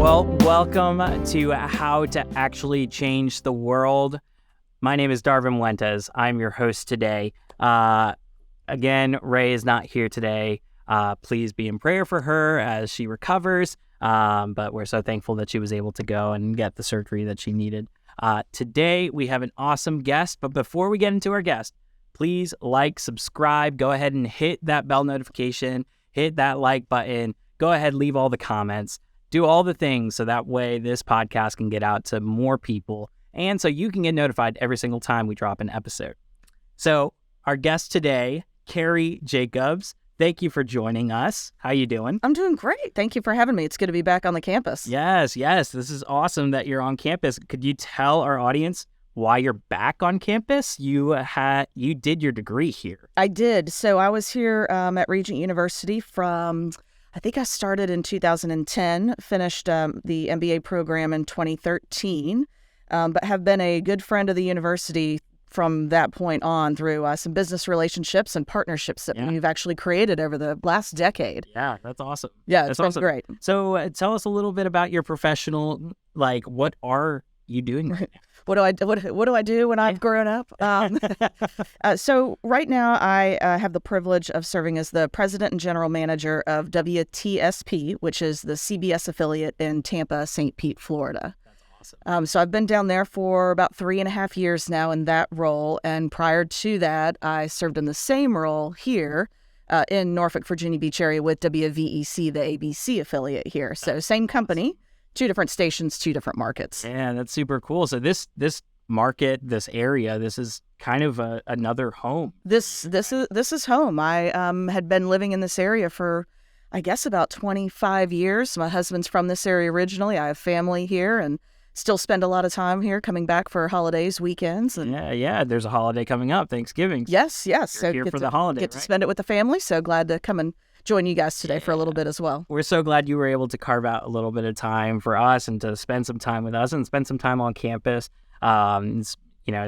Well, welcome to How to Actually Change the World. My name is Darvin Wentes. I'm your host today. Again, Ray is not here today. Please be in prayer for her as she recovers. But we're so thankful that she was able to go and get the surgery that she needed. Today, we have an awesome guest. But before we get into our guest, please like, subscribe, go ahead and hit that bell notification, hit that like button, go ahead, leave all the comments. Do all the things so that way this podcast can get out to more people and so you can get notified every single time we drop an episode. So our guest today, Kari Jacobs, thank you for joining us. How you doing? I'm doing great. Thank you for having me. It's good to be back on the campus. Yes. This is awesome that you're on campus. Could you tell our audience why you're back on campus? You did your degree here. I did. So I was here at Regent University from... I think I started in 2010, finished the MBA program in 2013, but have been a good friend of the university from that point on through some business relationships and partnerships that we've actually created over the last decade. Yeah, that's awesome. Yeah, it's been great. So tell us a little bit about your professional, what are you doing right now? What do I do when I've grown up? So right now I have the privilege of serving as the president and general manager of WTSP, which is the CBS affiliate in Tampa, St. Pete, Florida. That's awesome. So I've been down there for about 3.5 years now in that role. And prior to that, I served in the same role here in Norfolk, Virginia Beach area with WVEC, the ABC affiliate here. So same company. 2 different stations, 2 different markets. Yeah, that's super cool. So this market, this area, this is kind of another home. This is home. I had been living in this area for, I guess, about 25 years. My husband's from this area originally. I have family here and still spend a lot of time here, coming back for holidays, weekends. And yeah. There's a holiday coming up, Thanksgiving. Yes. You're so here for the holiday, get to spend it with the family. So glad to come and join you guys today for a little bit as well. We're so glad you were able to carve out a little bit of time for us and to spend some time with us and spend some time on campus. It's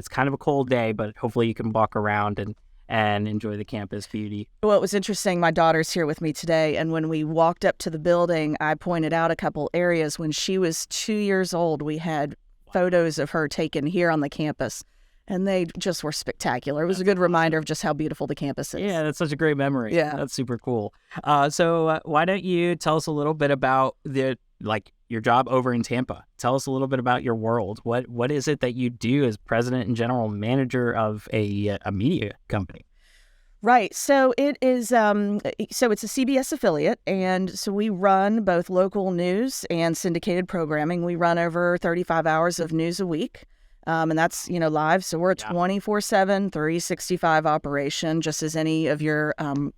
kind of a cold day, but hopefully you can walk around and enjoy the campus beauty. Well, it was interesting. My daughter's here with me today, and when we walked up to the building, I pointed out a couple areas. When she was 2 years old, we had photos of her taken here on the campus. And they just were spectacular. It was a good reminder of just how beautiful the campus is. Yeah, that's such a great memory. Yeah. That's super cool. So why don't you tell us a little bit about your job over in Tampa? Tell us a little bit about your world. What is it that you do as president and general manager of a media company? Right. So it is. So it's a CBS affiliate, and so we run both local news and syndicated programming. We run over 35 hours of news a week. And that's, live. So we're a 24/7, 365 operation, just as any of your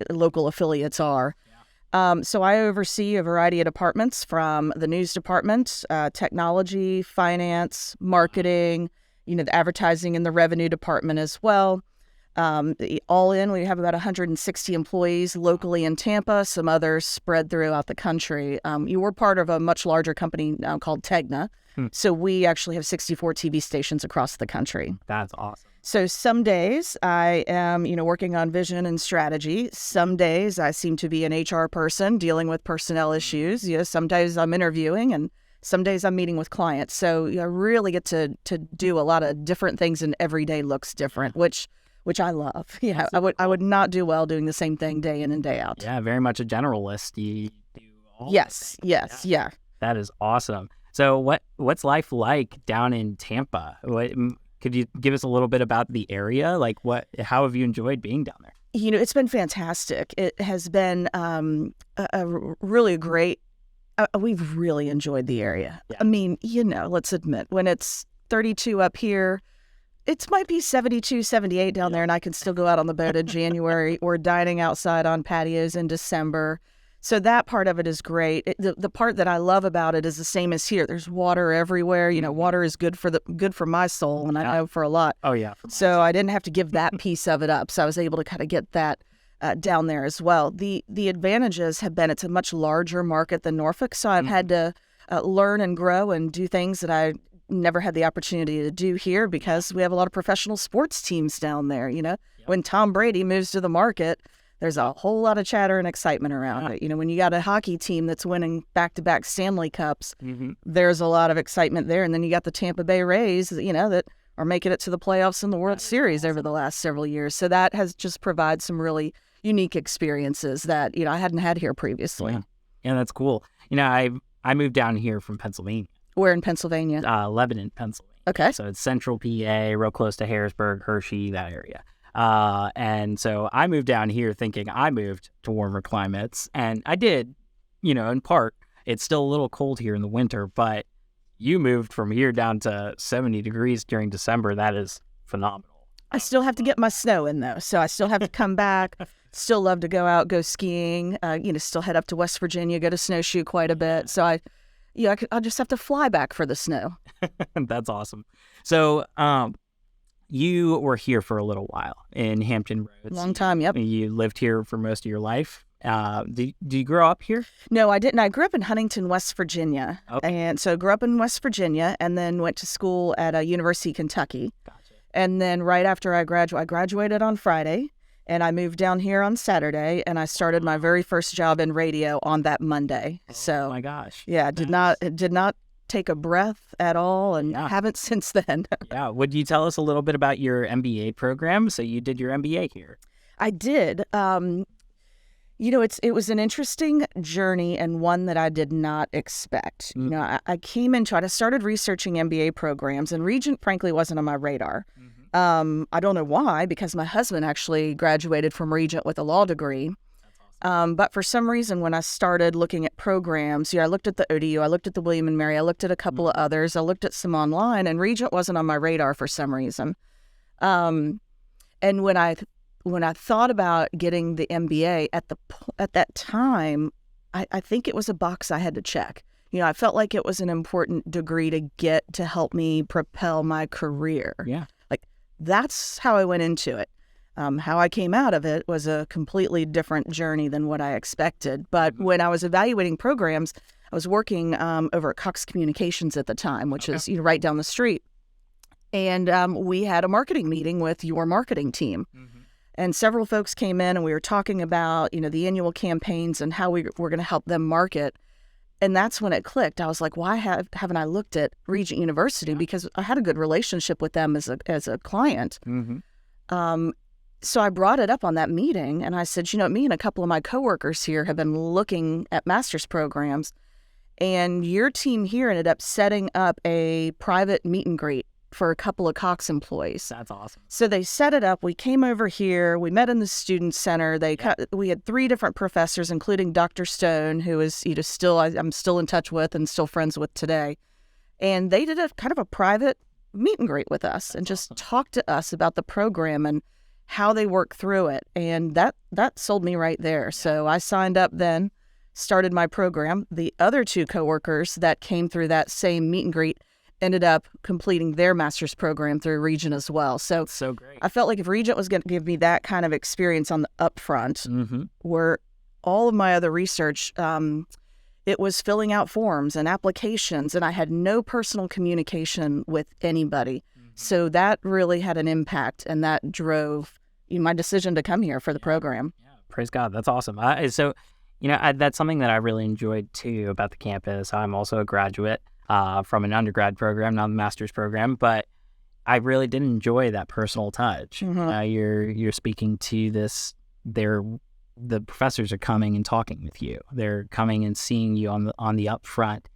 local affiliates are. Yeah. So I oversee a variety of departments from the news department, technology, finance, marketing, the advertising and the revenue department as well. All in, we have about 160 employees locally in Tampa, some others spread throughout the country. You were part of a much larger company called Tegna. So we actually have 64 TV stations across the country. That's awesome. So some days I am, working on vision and strategy. Some days I seem to be an HR person dealing with personnel issues. Some days I'm interviewing and some days I'm meeting with clients. So I really get to do a lot of different things, and every day looks different, which I love. Yeah, I would not do well doing the same thing day in and day out. Yeah, very much a generalist. You do all Yes. That is awesome. So what's life like down in Tampa? Could you give us a little bit about the area? How have you enjoyed being down there? It's been fantastic. It has been a really great. We've really enjoyed the area. Yeah. I mean, let's admit, when it's 32 up here, it might be 72, 78 down there, and I can still go out on the boat in January or dining outside on patios in December. So that part of it is great. The part that I love about it is the same as here. There's water everywhere. Water is good for my soul, and I know for a lot. Oh yeah. So I didn't have to give that piece of it up. So I was able to kind of get that down there as well. The advantages have been it's a much larger market than Norfolk, so I've had to learn and grow and do things that I never had the opportunity to do here because we have a lot of professional sports teams down there. When Tom Brady moves to the market, there's a whole lot of chatter and excitement around it. You know, when you got a hockey team that's winning back-to-back Stanley Cups, there's a lot of excitement there. And then you got the Tampa Bay Rays, you know, that are making it to the playoffs in the World Series over the last several years. So that has just provided some really unique experiences that, you know, I hadn't had here previously. Yeah, that's cool. You know, I moved down here from Pennsylvania. Where in Pennsylvania? Lebanon, Pennsylvania. Okay. So it's central PA, real close to Harrisburg, Hershey, that area. And so I moved down here thinking I moved to warmer climates. And I did, you know, in part. It's still a little cold here in the winter, but you moved from here down to 70 degrees during December. That is phenomenal. I still have to get my snow in, though. So I still have to come back. Still love to go out, go skiing, you know, still head up to West Virginia, go to snowshoe quite a bit. So I'll just have to fly back for the snow. That's awesome. So you were here for a little while in Hampton Roads. Long time, yep. You lived here for most of your life. Do you grow up here? No, I didn't. I grew up in Huntington, West Virginia. Okay. And so grew up in West Virginia and then went to school at University of Kentucky. Gotcha. And then right after I graduated on Friday. And I moved down here on Saturday, and I started my very first job in radio on that Monday. So, oh my gosh, yeah, did not take a breath at all, and haven't since then. Yeah, would you tell us a little bit about your MBA program? So you did your MBA here. I did. You know, it was an interesting journey and one that I did not expect. You know, I came into it. I started researching MBA programs, and Regent, frankly, wasn't on my radar. I don't know why, because my husband actually graduated from Regent with a law degree. That's awesome. But for some reason, when I started looking at programs, I looked at the ODU, I looked at the William and Mary, I looked at a couple of others, I looked at some online, and Regent wasn't on my radar for some reason. And when I thought about getting the MBA at that time, I think it was a box I had to check. You know, I felt like it was an important degree to get to help me propel my career. Yeah. That's how I went into it. How I came out of it was a completely different journey than what I expected. But when I was evaluating programs, I was working over at Cox Communications at the time, which is right down the street. And we had a marketing meeting with your marketing team. And several folks came in and we were talking about, you know, the annual campaigns and how we were going to help them market. And that's when it clicked. I was like, why haven't I looked at Regent University? Because I had a good relationship with them as a client. So I brought it up on that meeting, and I said, you know, me and a couple of my coworkers here have been looking at master's programs, and your team here ended up setting up a private meet and greet for a couple of Cox employees. That's awesome. So they set it up. We came over here. We met in the student center. We had 3 different professors, including Dr. Stone, who is, you know, I'm still in touch with and still friends with today. And they did a kind of a private meet and greet with us and just talked to us about the program and how they work through it. And that sold me right there. So I signed up then, started my program. The other 2 coworkers that came through that same meet and greet ended up completing their master's program through Regent as well. So that's so great. I felt like if Regent was going to give me that kind of experience on the upfront, where all of my other research, it was filling out forms and applications, and I had no personal communication with anybody. So that really had an impact, and that drove my decision to come here for the program. Yeah, praise God. That's awesome. So, you know, that's something that I really enjoyed too about the campus. I'm also a graduate from an undergrad program, not a master's program, but I really did enjoy that personal touch. You're speaking to this. The professors are coming and talking with you. They're coming and seeing you on the upfront.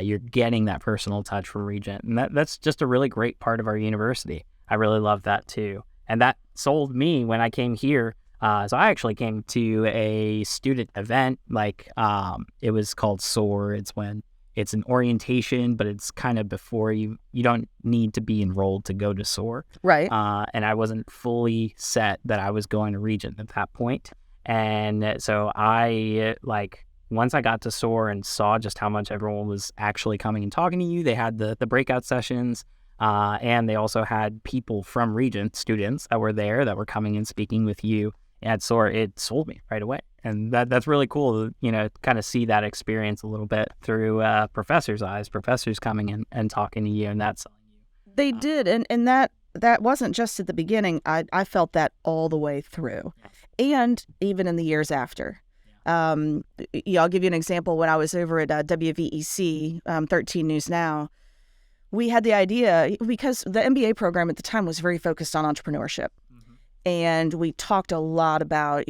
You're getting that personal touch from Regent, and that's just a really great part of our university. I really love that too, and that sold me when I came here. So I actually came to a student event, it was called SOAR. It's an orientation, but it's kind of before you don't need to be enrolled to go to SOAR. Right. And I wasn't fully set that I was going to Regent at that point. And so I, once I got to SOAR and saw just how much everyone was actually coming and talking to you, they had the breakout sessions, and they also had people from Regent, students that were there that were coming and speaking with you at SOAR. It sold me right away. And that's really cool, kind of see that experience a little bit through professors' eyes, professors coming in and talking to you, and that's selling you. They did, and that wasn't just at the beginning. I felt that all the way through. and even in the years after. I'll give you an example. When I was over at WVEC, 13 News Now, we had the idea, because the MBA program at the time was very focused on entrepreneurship. And we talked a lot about,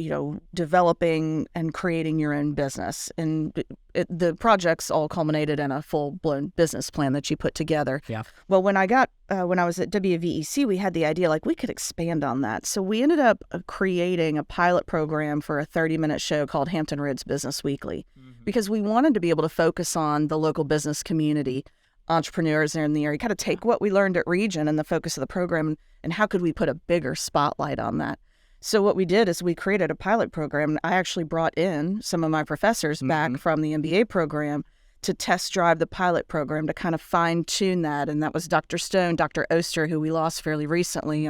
developing and creating your own business. And the projects all culminated in a full-blown business plan that you put together. Yeah. Well, when I was at WVEC, we had the idea, we could expand on that. So we ended up creating a pilot program for a 30-minute show called Hampton Roads Business Weekly, because we wanted to be able to focus on the local business community, entrepreneurs in the area, kind of take what we learned at Regent and the focus of the program, and how could we put a bigger spotlight on that. So what we did is we created a pilot program. I actually brought in some of my professors back from the MBA program to test drive the pilot program to kind of fine tune that. And that was Dr. Stone, Dr. Oster, who we lost fairly recently.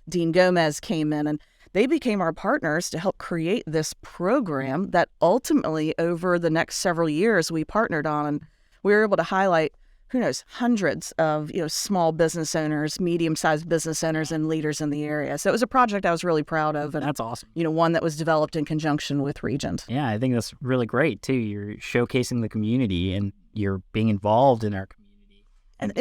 Dean Gomez came in, and they became our partners to help create this program that ultimately over the next several years we partnered on. And we were able to highlight, hundreds of, small business owners, medium-sized business owners, and leaders in the area. So it was a project I was really proud of. And that's awesome. One that was developed in conjunction with Regent. Yeah, I think that's really great, too. You're showcasing the community, and you're being involved in our community. And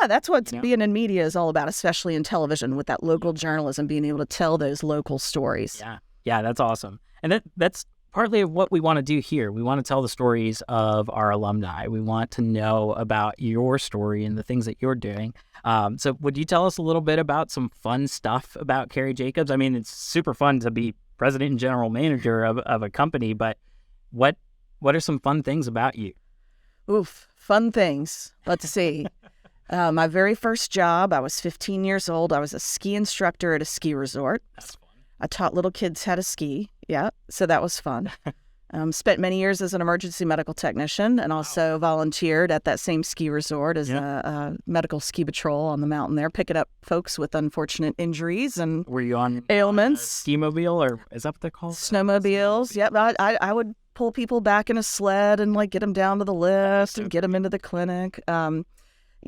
that's what being in media is all about, especially in television, with that local journalism, being able to tell those local stories. Yeah, that's awesome. And that's partly of what we want to do here. We want to tell the stories of our alumni. We want to know about your story and the things that you're doing. So would you tell us a little bit about some fun stuff about Kari Jacobs? I mean, it's super fun to be president and general manager of a company, but what are some fun things about you? Oof, fun things. Let's see. My very first job, I was 15 years old. I was a ski instructor at a ski resort. That's fun. I taught little kids how to ski. Yeah, so that was fun. Spent many years as an emergency medical technician, and also volunteered at that same ski resort as a medical ski patrol on the mountain there, picking up folks with unfortunate injuries and were you on ailments. Ski mobile, or is that what they're called? Snowmobiles. Yep, I would pull people back in a sled and get them down to the lift and get them into the clinic.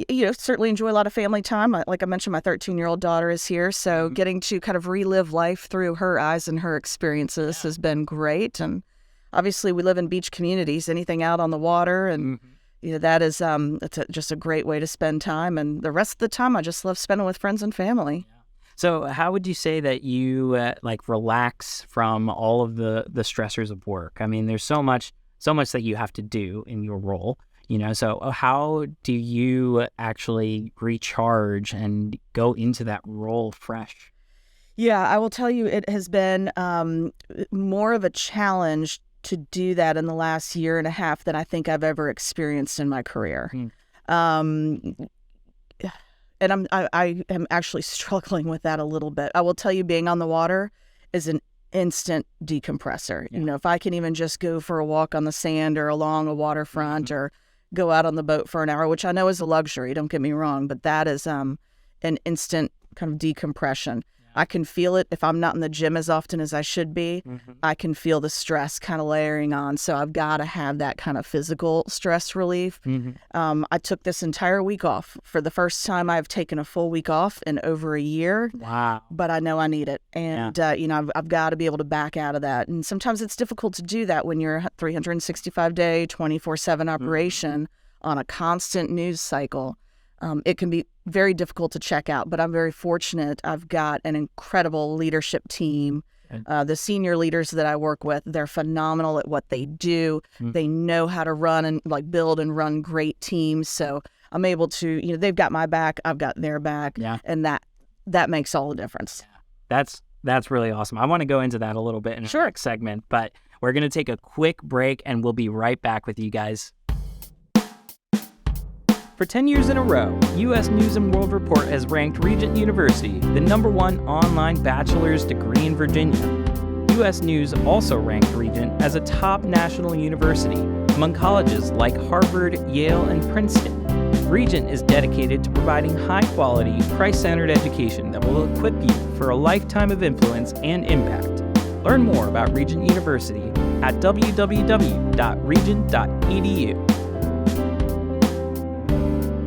Certainly enjoy a lot of family time. Like I mentioned, my 13-year-old daughter is here, so getting to kind of relive life through her eyes and her experiences has been great. And obviously, we live in beach communities. Anything out on the water, and that is just a great way to spend time. And the rest of the time, I just love spending with friends and family. Yeah. So, how would you say that you relax from all of the stressors of work? I mean, there's so much that you have to do in your role. So how do you actually recharge and go into that role fresh? Yeah, I will tell you, it has been more of a challenge to do that in the last year and a half than I think I've ever experienced in my career. And I am actually struggling with that a little bit. I will tell you, being on the water is an instant decompressor. Yeah. If I can even just go for a walk on the sand or along a waterfront or go out on the boat for an hour, which I know is a luxury, don't get me wrong, but that is an instant kind of decompression. I can feel it if I'm not in the gym as often as I should be. I can feel the stress kind of layering on. So I've got to have that kind of physical stress relief. I took this entire week off. For the first time, I've taken a full week off in over a year. Wow. But I know I need it. And, I've got to be able to back out of that. And sometimes it's difficult to do that when you're a 365-day, 24/7 operation on a constant news cycle. It can be very difficult to check out, but I'm very fortunate. I've got an incredible leadership team. The senior leaders that I work with, they're phenomenal at what they do. They know how to run and build and run great teams. So I'm able to, they've got my back, I've got their back, and that makes all the difference. That's really awesome. I want to go into that a little bit in our next segment, but we're going to take a quick break and we'll be right back with you guys. For 10 years in a row, U.S. News & World Report has ranked Regent University the #1 online bachelor's degree in Virginia. U.S. News also ranked Regent as a top national university among colleges like Harvard, Yale, and Princeton. Regent is dedicated to providing high-quality, Christ-centered education that will equip you for a lifetime of influence and impact. Learn more about Regent University at www.regent.edu.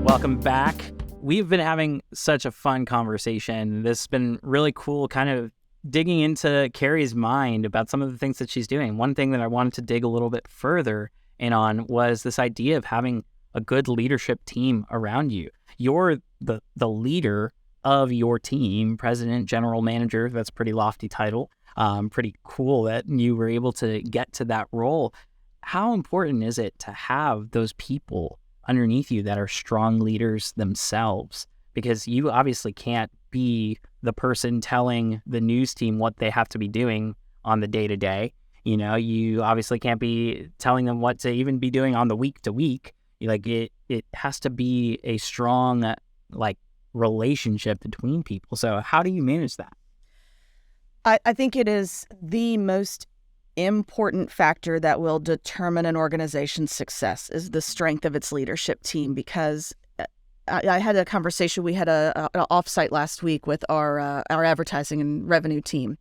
Welcome back. We've been having such a fun conversation. This has been really cool, kind of digging into Carrie's mind about some of the things that she's doing, one thing that I wanted to dig a little bit further in on was this idea of having a good leadership team around you. You're the leader of your team, president, general manager. That's a pretty lofty title. Pretty cool that you were able to get to that role. How important is it to have those people underneath you that are strong leaders themselves? Because you obviously can't be the person telling the news team what they have to be doing on the day-to-day. You obviously can't be telling them what to even be doing on the week-to-week. It has to be a strong relationship between people. So how do you manage that? I think it is the most important factor that will determine an organization's success is the strength of its leadership team. Because I had a conversation. We had an offsite last week with our advertising and revenue team,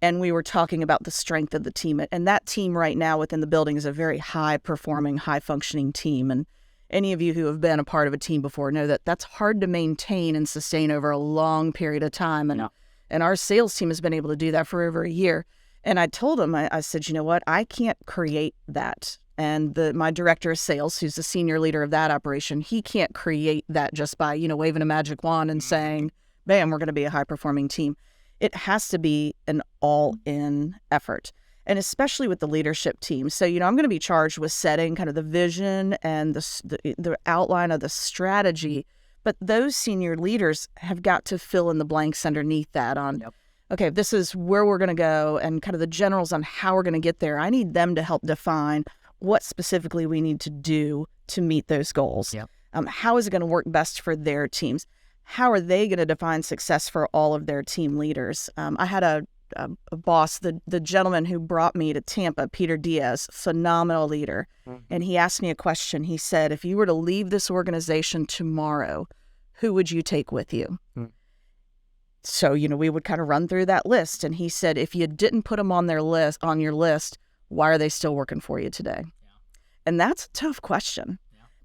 and we were talking about the strength of the team. And that team right now within the building is a very high-performing, high-functioning team. And any of you who have been a part of a team before know that that's hard to maintain and sustain over a long period of time. And our sales team has been able to do that for over a year. And I told him, I said, you know what? I can't create that. And my director of sales, who's the senior leader of that operation, he can't create that just by, waving a magic wand and saying, bam, we're going to be a high-performing team. It has to be an all-in effort, and especially with the leadership team. So, I'm going to be charged with setting kind of the vision and the outline of the strategy, but those senior leaders have got to fill in the blanks underneath that on, okay, this is where we're going to go, and kind of the generals on how we're going to get there. I need them to help define what specifically we need to do to meet those goals. How is it going to work best for their teams? How are they going to define success for all of their team leaders? I had a boss, the gentleman who brought me to Tampa, Peter Diaz, phenomenal leader. And he asked me a question. He said, if you were to leave this organization tomorrow, who would you take with you? So, we would kind of run through that list. And he said, if you didn't put them on your list, why are they still working for you today? And that's a tough question.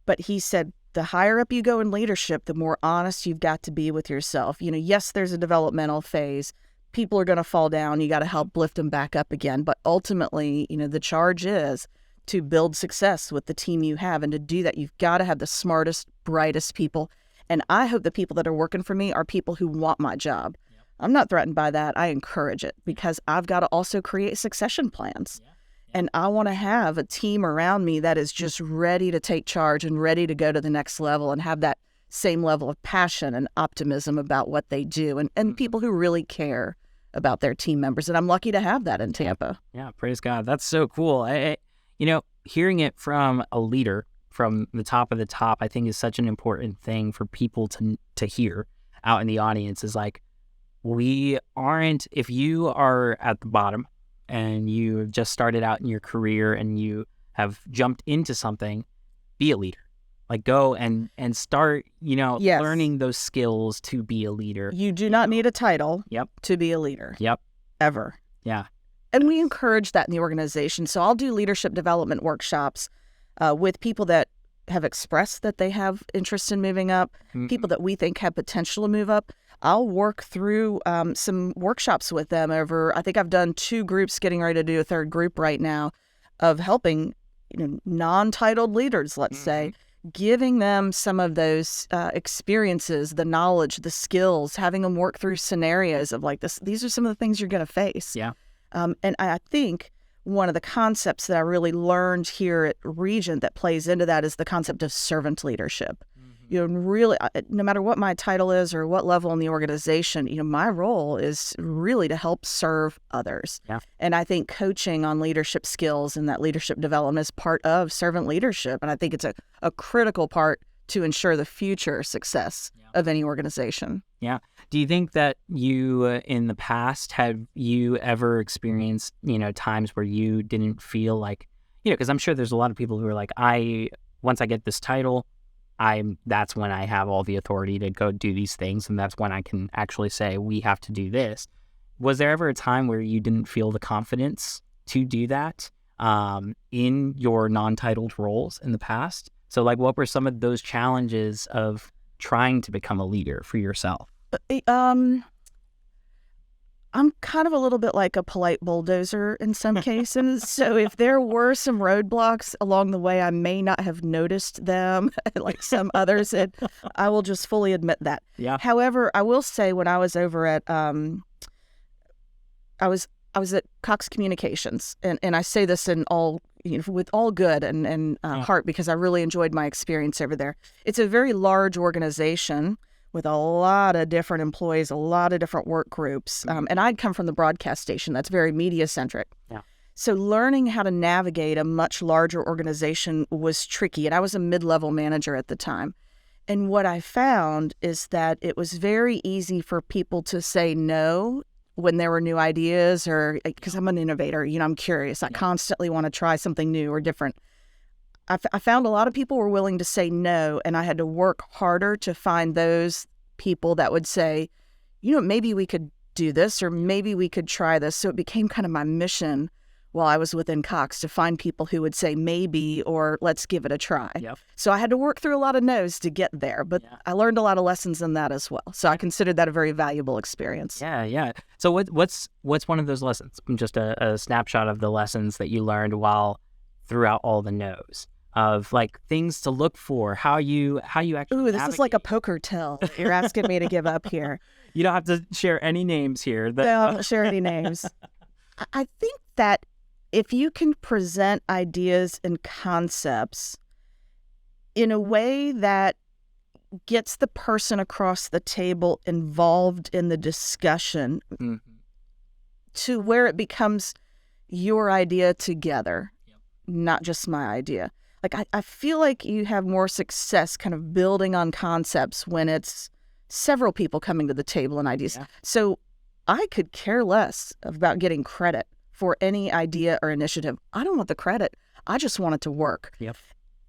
But he said, the higher up you go in leadership, the more honest you've got to be with yourself. Yes, there's a developmental phase. People are going to fall down. You got to help lift them back up again. But ultimately, the charge is to build success with the team you have. And to do that, you've got to have the smartest, brightest people. And I hope the people that are working for me are people who want my job. I'm not threatened by that. I encourage it because I've got to also create succession plans. And I want to have a team around me that is just ready to take charge and ready to go to the next level and have that same level of passion and optimism about what they do, and people who really care about their team members. And I'm lucky to have that in Tampa. Yeah, praise God. That's so cool. Hearing it from a leader from the top of the top, I think is such an important thing for people to hear out in the audience is if you are at the bottom, and you have just started out in your career and you have jumped into something, be a leader. Go and start, learning those skills to be a leader. You do not need a title to be a leader. Ever. Yeah. And we encourage that in the organization. So I'll do leadership development workshops with people that have expressed that they have interest in moving up, people that we think have potential to move up. I'll work through some workshops with them over, I think I've done 2 groups, getting ready to do a 3rd group right now, of helping non-titled leaders, let's say, giving them some of those experiences, the knowledge, the skills, having them work through scenarios of this. These are some of the things you're going to face. And I think one of the concepts that I really learned here at Regent that plays into that is the concept of servant leadership. Really, no matter what my title is or what level in the organization, my role is really to help serve others. And I think coaching on leadership skills and that leadership development is part of servant leadership. And I think it's a critical part to ensure the future success of any organization. Do you think that you, in the past, have you ever experienced, times where you didn't feel like, because I'm sure there's a lot of people who are like, once I get this title, that's when I have all the authority to go do these things, and that's when I can actually say, we have to do this. Was there ever a time where you didn't feel the confidence to do that in your non-titled roles in the past? So, what were some of those challenges of trying to become a leader for yourself? I'm kind of a little bit like a polite bulldozer in some cases. So if there were some roadblocks along the way, I may not have noticed them like some others. And I will just fully admit that. Yeah. However, I will say when I was over at, I was at Cox Communications, and I say this in all, with all good and heart, because I really enjoyed my experience over there. It's a very large organization with a lot of different employees, a lot of different work groups. And I'd come from the broadcast station that's very media-centric. Yeah. So learning how to navigate a much larger organization was tricky. And I was a mid-level manager at the time. And what I found is that it was very easy for people to say no when there were new ideas, or because I'm an innovator, I'm curious. I constantly want to try something new or different. I found a lot of people were willing to say no, and I had to work harder to find those people that would say, maybe we could do this, or maybe we could try this. So it became kind of my mission while I was within Cox to find people who would say maybe, or let's give it a try. Yep. So I had to work through a lot of no's to get there, but I learned a lot of lessons in that as well. So I considered that a very valuable experience. Yeah. So what's one of those lessons? Just a snapshot of the lessons that you learned while throughout all the no's, of like things to look for, how you actually Ooh, this navigate. is like a poker tell you're asking me to give up here. You don't have to share any names here. No, I don't share any names. I think that if you can present ideas and concepts in a way that gets the person across the table involved in the discussion to where it becomes your idea together, not just my idea. Like, I feel like you have more success kind of building on concepts when it's several people coming to the table and ideas. Yeah. So I could care less about getting credit for any idea or initiative. I don't want the credit. I just want it to work. Yep.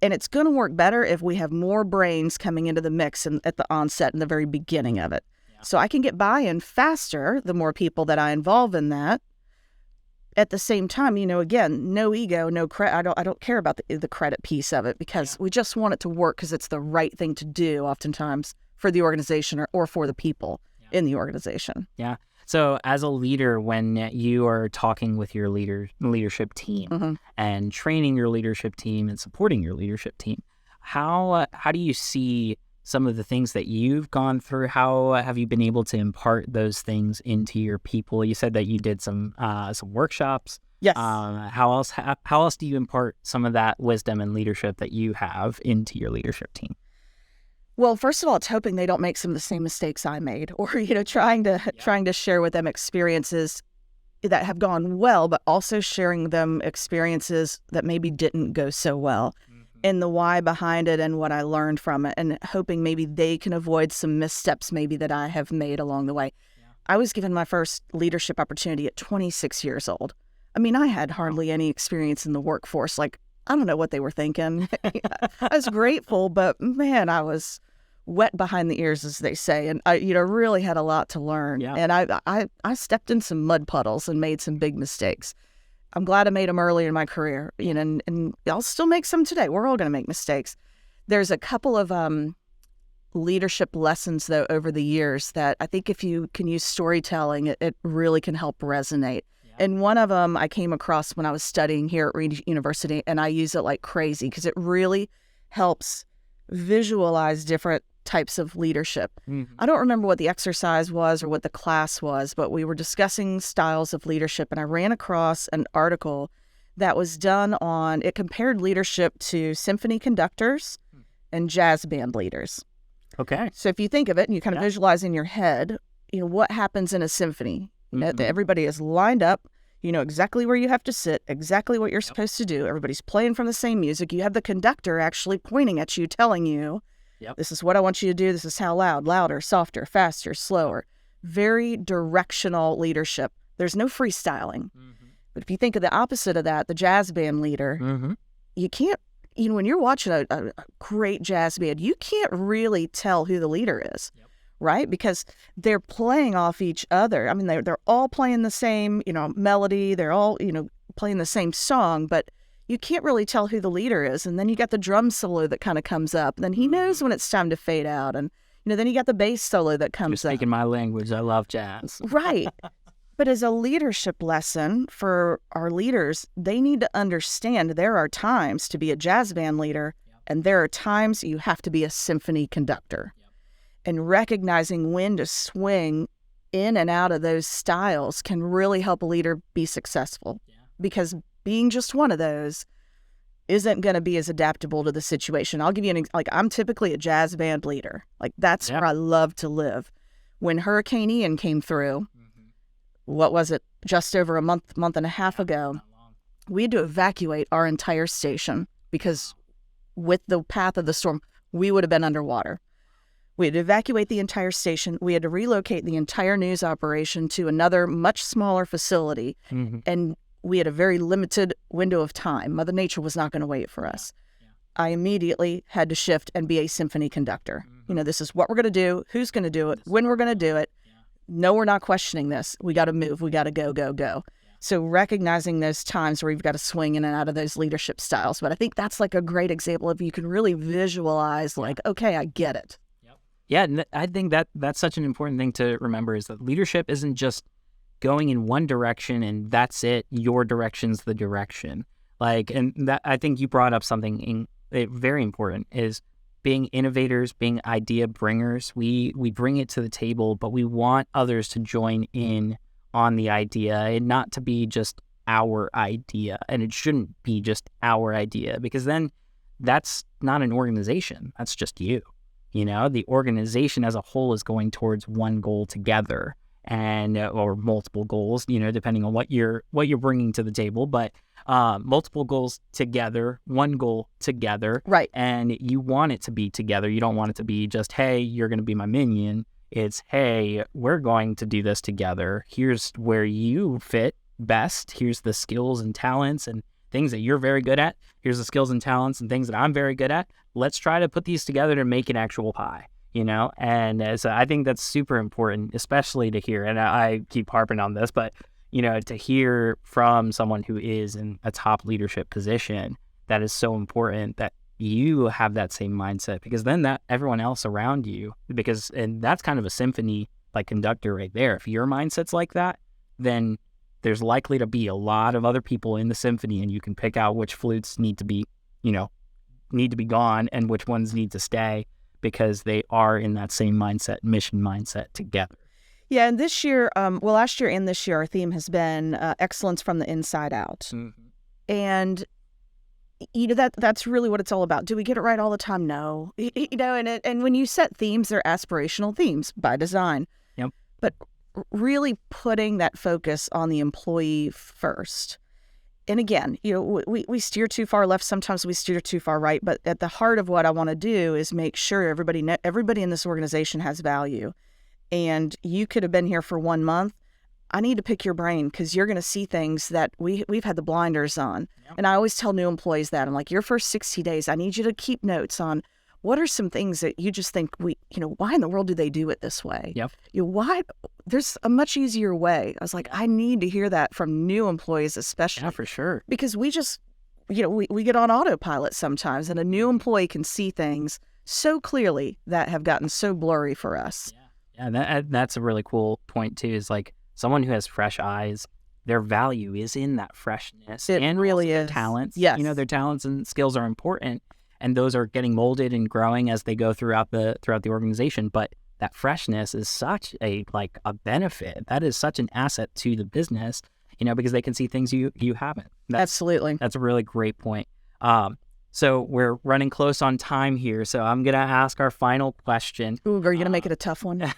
And it's going to work better if we have more brains coming into the mix at the onset and the very beginning of it. Yeah. So I can get buy-in faster the more people that I involve in that. At the same time, again, no ego, no credit. I don't care about the credit piece of it, because we just want it to work because it's the right thing to do oftentimes for the organization or for the people in the organization. Yeah. So as a leader, when you are talking with your leadership team and training your leadership team and supporting your leadership team, how do you see some of the things that you've gone through? How have you been able to impart those things into your people? You said that you did some workshops. Yes. How else do you impart some of that wisdom and leadership that you have into your leadership team? Well, first of all, it's hoping they don't make some of the same mistakes I made, or trying to share with them experiences that have gone well, but also sharing them experiences that maybe didn't go so well, and the why behind it and what I learned from it, and hoping maybe they can avoid some missteps maybe that I have made along the way. Yeah. I was given my first leadership opportunity at 26 years old. I mean, I had hardly any experience in the workforce. Like, I don't know what they were thinking. I was grateful, but man, I was wet behind the ears, as they say, and I, really had a lot to learn. Yeah. And I stepped in some mud puddles and made some big mistakes. I'm glad I made them early in my career, and I'll still make some today. We're all going to make mistakes. There's a couple of leadership lessons, though, over the years that I think if you can use storytelling, it really can help resonate. And one of them I came across when I was studying here at Regent University, and I use it like crazy because it really helps visualize different types of leadership. I don't remember what the exercise was or what the class was, but we were discussing styles of leadership, and I ran across an article that was done on, it compared leadership to symphony conductors and jazz band leaders. Okay. So if you think of it and you kind of visualize in your head, what happens in a symphony? Everybody is lined up. You know exactly where you have to sit, exactly what you're supposed to do. Everybody's playing from the same music. You have the conductor actually pointing at you, telling you, this is what I want you to do. This is how loud, louder, softer, faster, slower. Very directional leadership. There's no freestyling. But if you think of the opposite of that, the jazz band leader, you can't, when you're watching a great jazz band, you can't really tell who the leader is. Right? Because they're playing off each other. I mean, they're all playing the same, melody. They're all, playing the same song, but you can't really tell who the leader is. And then you got the drum solo that kind of comes up. And then he knows when it's time to fade out. And, then you got the bass solo that comes up. You're speaking my language. I love jazz. Right. But as a leadership lesson for our leaders, they need to understand there are times to be a jazz band leader, and there are times you have to be a symphony conductor. And recognizing when to swing in and out of those styles can really help a leader be successful. Because being just one of those isn't going to be as adaptable to the situation. I'll give you I'm typically a jazz band leader. That's where I love to live. When Hurricane Ian came through, what was it, just over a month and a half ago, we had to evacuate our entire station because with the path of the storm, we would have been underwater. We had to evacuate the entire station. We had to relocate the entire news operation to another much smaller facility. And we had a very limited window of time. Mother Nature was not going to wait for us. I immediately had to shift and be a symphony conductor. This is what we're going to do, who's going to do it, when we're going to do it. No, we're not questioning this. We got to move. We got to go, go, go. So recognizing those times where you've got to swing in and out of those leadership styles. But I think that's a great example of you can really visualize okay, I get it. Yeah, and I think that's such an important thing to remember is that leadership isn't just going in one direction and that's it. Your direction's the direction. And that I think you brought up something very important is being innovators, being idea bringers. We bring it to the table, but we want others to join in on the idea and not to be just our idea. And it shouldn't be just our idea because then that's not an organization. That's just you. The organization as a whole is going towards one goal together or multiple goals, depending on what you're bringing to the table, but multiple goals together, one goal together. Right. And you want it to be together. You don't want it to be just, hey, you're going to be my minion. It's, hey, we're going to do this together. Here's where you fit best. Here's the skills and talents and things that you're very good at. Here's the skills and talents and things that I'm very good at. Let's try to put these together to make an actual pie. And so I think that's super important, especially to hear, and I keep harping on this, but, to hear from someone who is in a top leadership position, that is so important that you have that same mindset because then that everyone else around you, and that's kind of a symphony conductor right there. If your mindset's like that, then there's likely to be a lot of other people in the symphony and you can pick out which flutes need to be gone and which ones need to stay, because they are in that same mission mindset together. Yeah, and this year, last year and this year, our theme has been excellence from the inside out. And, that's really what it's all about. Do we get it right all the time? No. And when you set themes, they're aspirational themes by design. Yep. But really putting that focus on the employee first. And again, we steer too far left. Sometimes we steer too far right. But at the heart of what I want to do is make sure everybody in this organization has value. And you could have been here for 1 month. I need to pick your brain because you're going to see things that we've had the blinders on. Yep. And I always tell new employees that. I'm like, your first 60 days, I need you to keep notes on what are some things that you just think why in the world do they do it this way? Yep. Why? There's a much easier way. I was like, I need to hear that from new employees, especially. Yeah, for sure. Because we just, we get on autopilot sometimes, and a new employee can see things so clearly that have gotten so blurry for us. Yeah, that's a really cool point too, is someone who has fresh eyes, their value is in that freshness. It and really is. Their talents. Yes. Their talents and skills are important. And those are getting molded and growing as they go throughout the organization. But that freshness is such a benefit. That is such an asset to the business, because they can see things you haven't. Absolutely. That's a really great point. So we're running close on time here. So I'm going to ask our final question. Ooh, are you going to make it a tough one?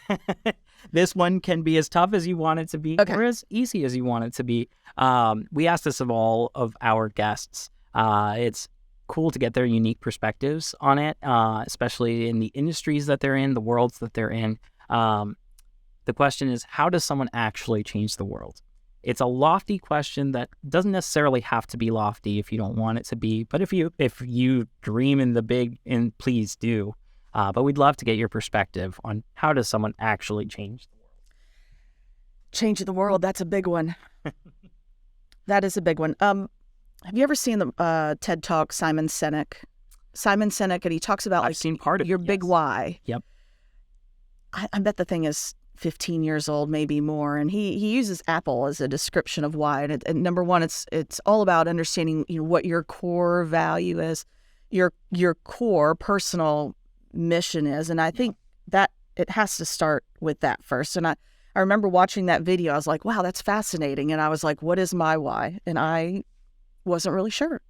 This one can be as tough as you want it to be, or as easy as you want it to be. We ask this of all of our guests. It's cool to get their unique perspectives on it, especially in the industries that they're in, the worlds that they're in. The question is, how does someone actually change the world? It's a lofty question that doesn't necessarily have to be lofty if you don't want it to be. But if you dream in the big, and please do. But we'd love to get your perspective on how does someone actually change the world? Change the world, that's a big one. That is a big one. Have you ever seen the TED Talk, Simon Sinek? Simon Sinek, and he talks about I've seen part of your it, big yes. why. Yep. I bet the thing is 15 years old, maybe more. And he uses Apple as a description of why. And number one, it's all about understanding, what your core value is, your core personal mission is. And I think that it has to start with that first. And I remember watching that video. I was like, wow, that's fascinating. And I was like, what is my why? And I wasn't really sure.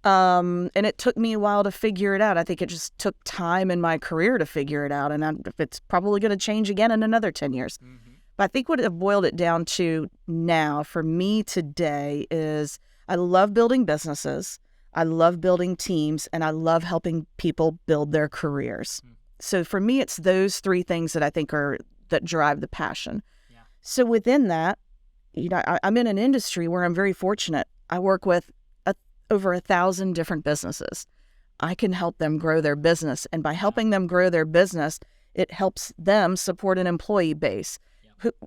And it took me a while to figure it out. I think it just took time in my career to figure it out. And it's probably going to change again in another 10 years. Mm-hmm. But I think what I've boiled it down to now for me today is I love building businesses. I love building teams, and I love helping people build their careers. Mm-hmm. So for me, it's those three things that I think that drive the passion. Yeah. So within that, I'm in an industry where I'm very fortunate. I work with over 1,000 different businesses. I can help them grow their business. And by helping them grow their business, it helps them support an employee base,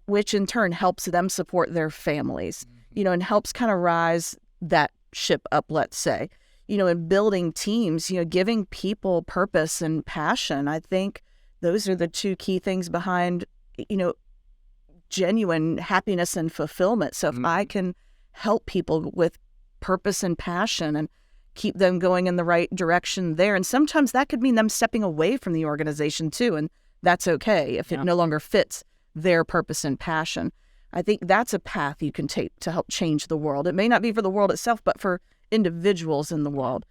which in turn helps them support their families, and helps kind of rise that ship up, let's say, in building teams, giving people purpose and passion. I think those are the two key things behind, genuine happiness and fulfillment. So if I can help people with purpose and passion and keep them going in the right direction there. And sometimes that could mean them stepping away from the organization too. And that's okay if it no longer fits their purpose and passion. I think that's a path you can take to help change the world. It may not be for the world itself, but for individuals in the world.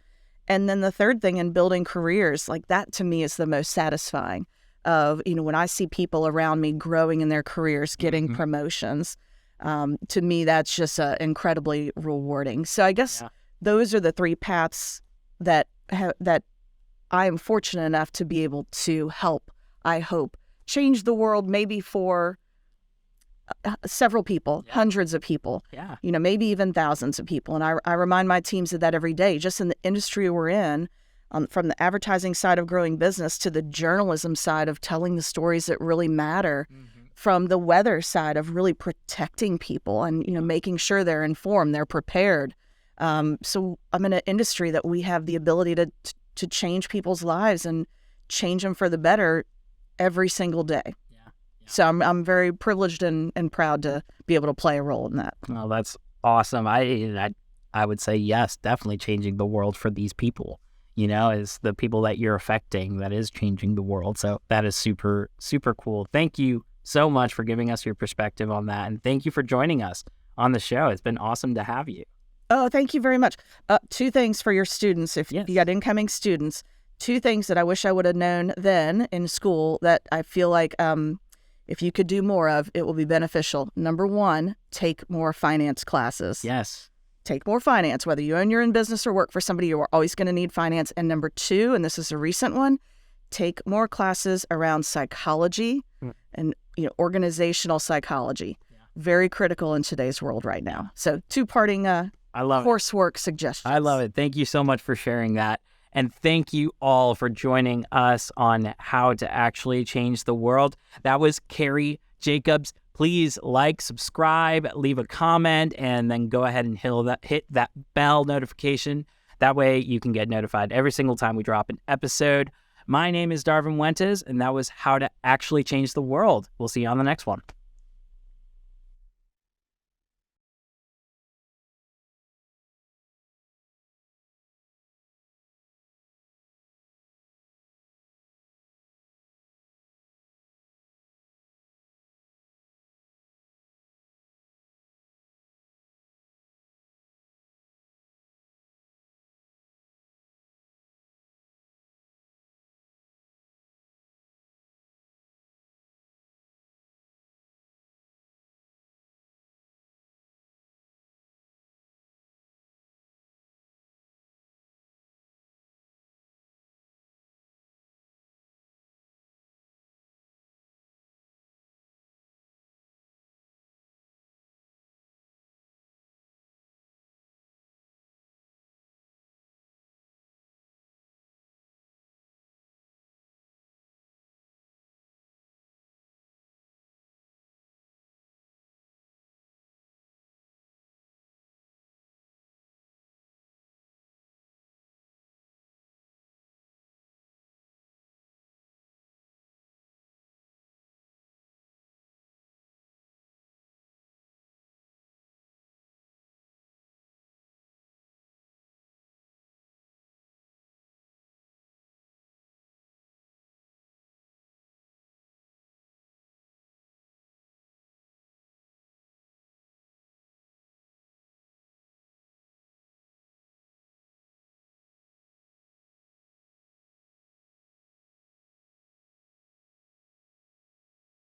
And then the third thing in building careers, like that to me is the most satisfying of, when I see people around me growing in their careers, getting promotions. To me, that's just incredibly rewarding. So I guess those are the three paths that I am fortunate enough to be able to help, I hope, change the world maybe for several people, hundreds of people, maybe even thousands of people. And I remind my teams of that every day, just in the industry we're in, from the advertising side of growing business to the journalism side of telling the stories that really matter. From the weather side of really protecting people and, making sure they're informed, they're prepared. So I'm in an industry that we have the ability to change people's lives and change them for the better every single day. So I'm very privileged and proud to be able to play a role in that. Oh, that's awesome. I would say yes, definitely changing the world for these people, is the people that you're affecting that is changing the world. So that is super, super cool. Thank you so much for giving us your perspective on that. And thank you for joining us on the show. It's been awesome to have you. Oh, thank you very much. Two things for your students. If you got incoming students, two things that I wish I would have known then in school that I feel like if you could do more of, it will be beneficial. Number one, take more finance classes. Yes. Take more finance. Whether you own your own business or work for somebody, you are always going to need finance. And number two, and this is a recent one, take more classes around psychology and organizational psychology. Very critical in today's world right now. So two parting coursework suggestions. I love it. Thank you so much for sharing that. And thank you all for joining us on How to Actually Change the World. That was Kari Jacobs. Please like, subscribe, leave a comment, and then go ahead and hit that bell notification. That way you can get notified every single time we drop an episode. My name is Darvin Wentes, and that was How to Actually Change the World. We'll see you on the next one.